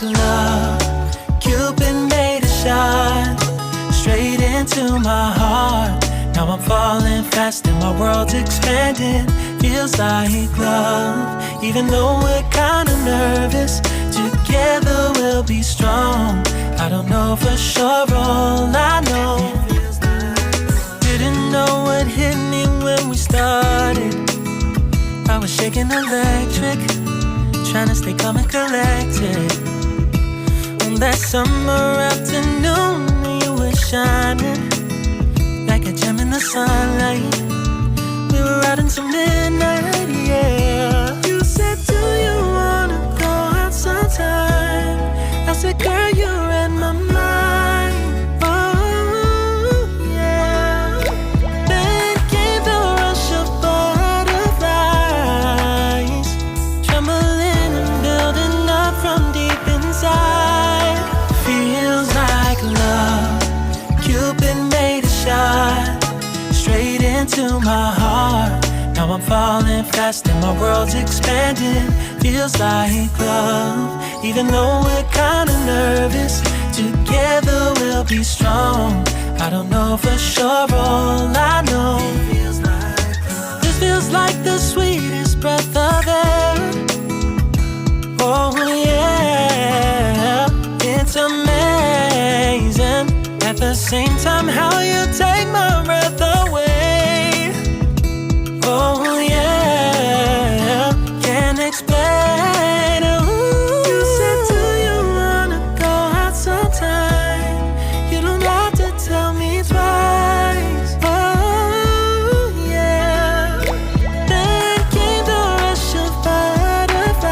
like love. Cupid made a shot straight into my heart. Now I'm falling fast and my world's expanding. Feels like love. Even though we're kinda nervous, together we'll be strong. I don't know for sure, all I know. Didn't know what hit me when we started. I was shaking electric, trying to stay calm and collected. On that summer afternoon, you were shining like a gem in the sunlight. We were out until midnight, yeah. You said, do you wanna go out sometime? I said, girl, you read my mind. Oh, yeah. Then came the rush of butterflies, trembling and building up from deep inside. Feels like love. Cupid made a shot straight into my heart. Now I'm falling fast and my world's expanding. Feels like love. Even though we're kinda nervous, together we'll be strong. I don't know for sure, all I know. This feels like the sweetest breath of air. Oh yeah, it's amazing. At the same time, how you take my breath away. Oh yeah, can't explain. Ooh. You said, do you wanna go out sometime? You don't have to tell me twice. Oh yeah. Then came the rush of butterflies,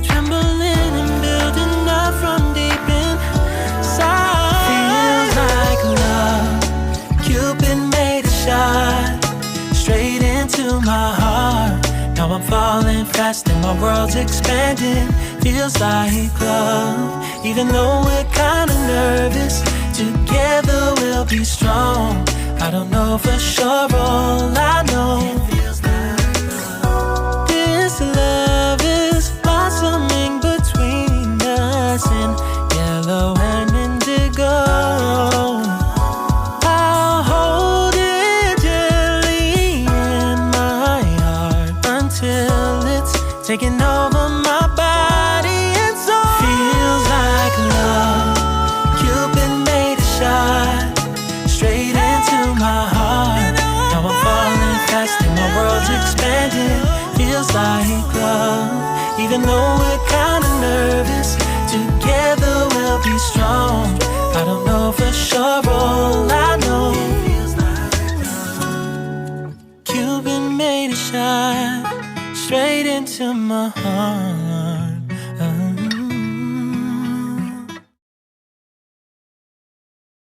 trembling and building up from deep inside. Feels like love. Cupid made a shot straight into my heart. Now I'm falling fast and my world's expanding. Feels like love. Even though we're kinda nervous, together we'll be strong. I don't know for sure, all I know. This love is blossoming between us in yellow and indigo. I'll hold it gently in my heart until it's taking over my body and soul. Feels like love. Cupid made a shot straight into my heart. Now I'm falling fast and my world's expanding. Feels like love. Even though we're kinda nervous, together we'll be strong. I don't know for sure, all I know. Cupid made a shot straight into my heart.